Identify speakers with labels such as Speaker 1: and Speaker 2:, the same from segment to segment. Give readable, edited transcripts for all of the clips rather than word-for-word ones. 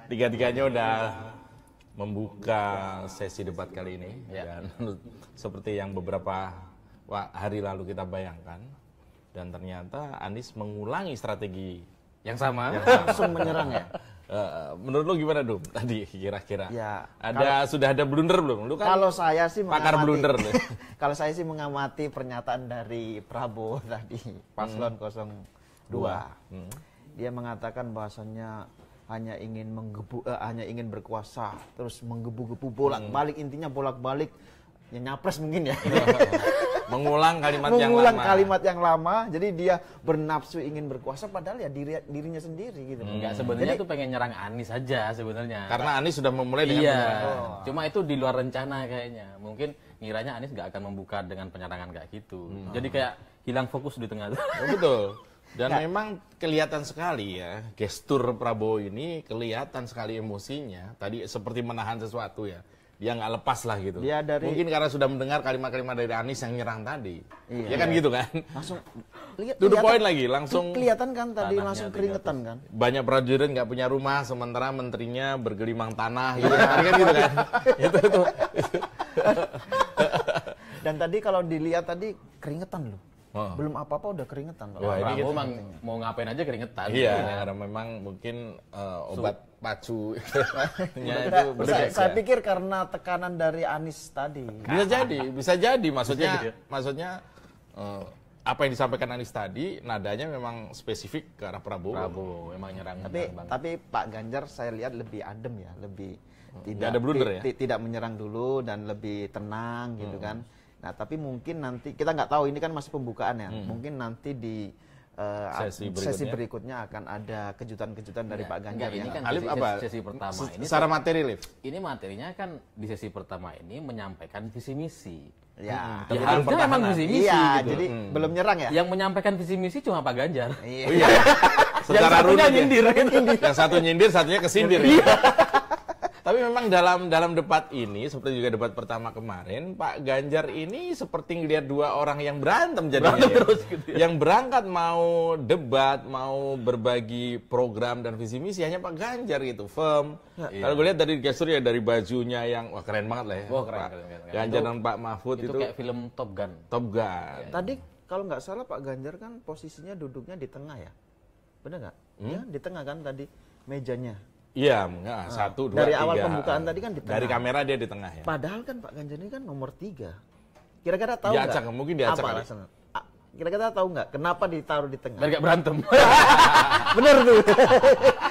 Speaker 1: tiga-tiganya udah membuka sesi debat kali ini dan seperti yang beberapa hari lalu kita bayangkan dan ternyata Anies mengulangi strategi
Speaker 2: yang sama.
Speaker 3: Langsung menyerang ya.
Speaker 1: Menurut lu gimana Dum tadi kira-kira?
Speaker 3: Ya,
Speaker 1: sudah ada blunder belum? Lu kan
Speaker 3: kalau saya sih
Speaker 1: pakar blunder.
Speaker 3: Kalau saya sih mengamati pernyataan dari Prabowo tadi, Paslon 02. Dia mengatakan bahwasannya hanya ingin berkuasa, terus menggebu-gebu bolak-balik, intinya bolak-balik ya nyapres mungkin ya.
Speaker 1: Mengulang kalimat
Speaker 3: yang lama, jadi dia bernafsu ingin berkuasa padahal ya dirinya sendiri gitu.
Speaker 2: Enggak, sebenarnya tuh pengen nyerang Anies aja sebenarnya.
Speaker 1: Karena Anies sudah memulai dengan
Speaker 2: cuma itu di luar rencana kayaknya. Mungkin ngiranya Anies nggak akan membuka dengan penyerangan kayak gitu. Jadi kayak hilang fokus di tengah.
Speaker 1: Betul. Dan memang kelihatan sekali ya, gestur Prabowo ini kelihatan sekali emosinya. Tadi seperti menahan sesuatu ya. Dia nggak lepas lah gitu. Mungkin karena sudah mendengar kalimat-kalimat dari Anies yang nyerang tadi. Ya kan gitu kan?
Speaker 3: Langsung
Speaker 1: to the point lagi, langsung
Speaker 3: kelihatan kan tadi langsung keringetan kan.
Speaker 1: Banyak prajurit nggak punya rumah, sementara menterinya bergelimang tanah gitu kan, gitu kan. itu.
Speaker 3: Dan tadi kalau dilihat tadi keringetan loh. Belum apa-apa udah keringetan.
Speaker 2: Wah, ini gitu. Mau ngapain aja keringetan.
Speaker 1: Iya, karena memang mungkin obat pacu
Speaker 3: saya pikir karena tekanan dari Anies tadi.
Speaker 1: Bisa jadi. Maksudnya apa yang disampaikan Anies tadi nadanya memang spesifik ke arah Prabowo.
Speaker 2: Emang nyerang.
Speaker 3: Tapi Pak Ganjar saya lihat lebih adem ya, lebih
Speaker 1: tidak ada blunder ya.
Speaker 3: Tidak menyerang dulu dan lebih tenang gitu kan. Nah, tapi mungkin nanti kita nggak tahu, ini kan masih pembukaan ya. Mungkin nanti di sesi berikutnya akan ada kejutan-kejutan dari Pak Ganjar.
Speaker 2: Ini kan sesi pertama ini.
Speaker 1: Secara materi, Liv.
Speaker 2: Ini materinya kan di sesi pertama ini menyampaikan visi misi.
Speaker 3: Ya,
Speaker 2: harusnya memang visi misi gitu.
Speaker 3: Jadi belum nyerang ya.
Speaker 2: Yang menyampaikan visi misi cuma Pak Ganjar.
Speaker 1: Iya. Secara runut nyindir. Yang satu nyindir, satunya kesindir. Tapi memang dalam debat ini, seperti juga debat pertama kemarin, Pak Ganjar ini seperti ngelihat dua orang yang berantem jadinya.
Speaker 2: Terus gitu ya.
Speaker 1: Yang berangkat mau debat, mau berbagi program dan visi misi hanya Pak Ganjar gitu, firm. Kalau gue lihat dari gestur ya, dari bajunya yang wah keren banget lah ya.
Speaker 2: Wah, keren.
Speaker 1: Ganjar dan Pak Mahfud itu
Speaker 2: kayak film Top Gun.
Speaker 3: Tadi kalau nggak salah Pak Ganjar kan posisinya duduknya di tengah ya. Benar nggak? Ya, di tengah kan tadi mejanya.
Speaker 1: Iya, satu, dua,
Speaker 3: dari
Speaker 1: tiga.
Speaker 3: Awal pembukaan tadi kan di tengah.
Speaker 1: Dari kamera dia di tengah ya.
Speaker 3: Padahal kan Pak Ganjar ini kan nomor 3. Kira-kira tahu nggak?
Speaker 1: Diacak, mungkin diacak kali.
Speaker 3: Kira-kira tahu nggak kenapa ditaruh di tengah?
Speaker 2: Biar nggak berantem.
Speaker 3: Bener tuh.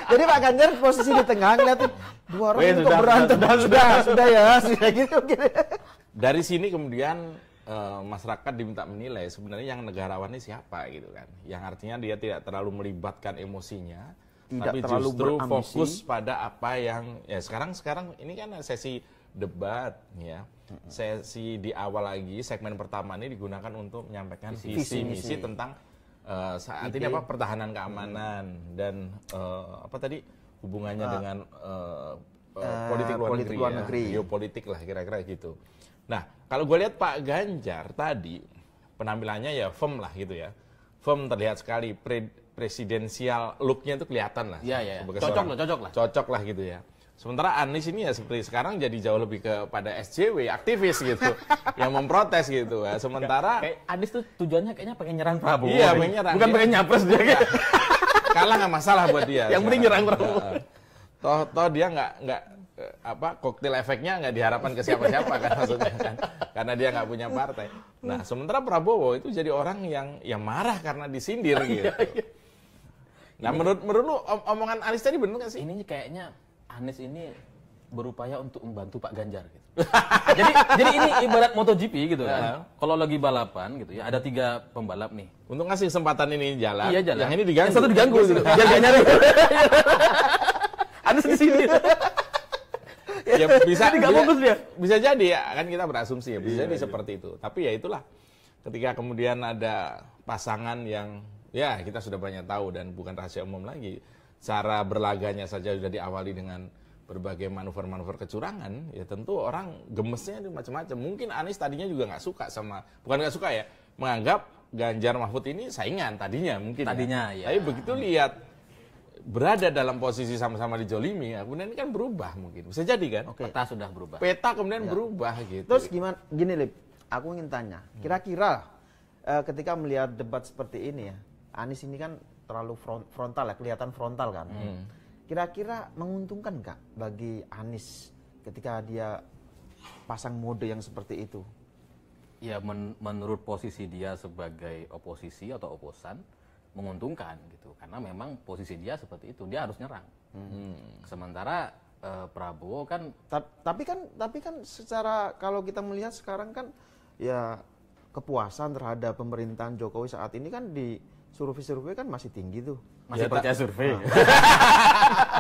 Speaker 3: Jadi Pak Ganjar posisi di tengah ngeliatin dua orang itu berantem. Sudah ya, sudah gitu.
Speaker 1: Dari sini kemudian masyarakat diminta menilai sebenarnya yang negarawan ini siapa gitu kan. Yang artinya dia tidak terlalu melibatkan emosinya. Tapi justru fokus pada apa yang ya sekarang ini kan sesi debat ya. Sesi di awal lagi segmen pertama ini digunakan untuk menyampaikan visi misi tentang saat ini apa pertahanan keamanan dan apa tadi hubungannya dengan politik luar negeri, geopolitik lah kira-kira gitu. Nah, kalau gue lihat Pak Ganjar tadi penampilannya ya firm lah gitu ya. Firm terlihat sekali presidensial look-nya itu kelihatan lah.
Speaker 2: Iya. Cocok lah
Speaker 1: gitu ya. Sementara Anies ini ya seperti sekarang jadi jauh lebih kepada SJW, aktivis gitu, yang memprotes gitu. Sementara
Speaker 2: kayak Anies tuh tujuannya kayaknya pengen nyerang Prabowo.
Speaker 1: Iya, pengen nyerang.
Speaker 2: Bukan pengen nyapres dia.
Speaker 1: Kalah nggak masalah buat dia.
Speaker 2: Yang penting nyerang Prabowo.
Speaker 1: Toh dia nggak koktail efeknya nggak diharapkan ke siapa-siapa kan maksudnya kan, karena dia nggak punya partai. Nah, sementara Prabowo itu jadi orang yang marah karena disindir gitu. Nah, menurut lu omongan Anies tadi benar nggak sih?
Speaker 2: Ini kayaknya Anies ini berupaya untuk membantu Pak Ganjar gitu. jadi ini ibarat MotoGP gitu kan. Kalau lagi balapan gitu ya, ada 3 pembalap nih.
Speaker 1: Untuk ngasih kesempatan ini jalan.
Speaker 2: Iya, jalan.
Speaker 1: Yang ini diganggu.
Speaker 2: Yang satu diganggu gitu. Biar gak nyari. Anies di sini.
Speaker 1: Ya bisa jadi ya, kan kita berasumsi ya, bisa jadi seperti itu. Tapi ya itulah, ketika kemudian ada pasangan yang ya kita sudah banyak tahu dan bukan rahasia umum lagi, cara berlaganya saja sudah diawali dengan berbagai manuver-manuver kecurangan, ya tentu orang gemesnya itu macam-macam. Mungkin Anies tadinya juga nggak suka bukan nggak suka ya, menganggap Ganjar Mahfud ini saingan tadinya mungkin.
Speaker 2: Tadinya ya.
Speaker 1: Tapi begitu lihat berada dalam posisi sama-sama dijolimi, kemudian ini kan berubah mungkin. Bisa jadi kan?
Speaker 2: Peta sudah berubah.
Speaker 1: Peta kemudian berubah gitu.
Speaker 3: Terus gimana? Gini Lip, aku ingin tanya, kira-kira ketika melihat debat seperti ini ya, Anies ini kan terlalu frontal ya, kelihatan frontal kan. Kira-kira menguntungkan nggak bagi Anies ketika dia pasang mode yang seperti itu?
Speaker 2: Ya menurut posisi dia sebagai oposisi atau oposan menguntungkan gitu, karena memang posisi dia seperti itu, dia harus nyerang. Sementara Prabowo kan
Speaker 3: tapi kan secara kalau kita melihat sekarang kan ya kepuasan terhadap pemerintahan Jokowi saat ini kan di survei kan masih tinggi tuh.
Speaker 2: masih percaya survei.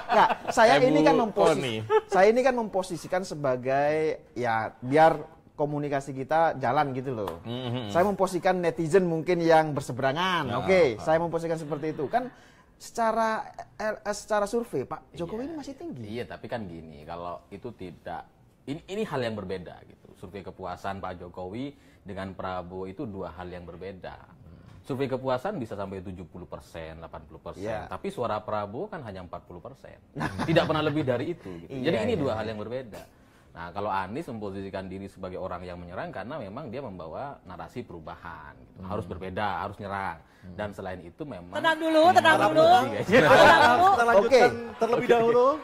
Speaker 3: Nah, saya ini kan memposisikan sebagai ya biar komunikasi kita jalan gitu loh. Saya memposisikan netizen mungkin yang berseberangan. Oke, saya memposisikan seperti itu. Kan secara survei Pak Jokowi ini masih tinggi.
Speaker 2: Iya, tapi kan gini, kalau itu tidak ini hal yang berbeda gitu. Survei kepuasan Pak Jokowi dengan Prabowo itu dua hal yang berbeda. Survei kepuasan bisa sampai 70%, 80%, tapi suara Prabowo kan hanya 40%. Tidak pernah lebih dari itu gitu. Jadi ini dua hal yang berbeda. Nah, kalau Anies memposisikan diri sebagai orang yang menyerang karena memang dia membawa narasi perubahan, gitu. Harus berbeda, harus nyerang. Dan selain itu memang
Speaker 4: tenang dulu.
Speaker 5: Kita lanjutkan terlebih dahulu.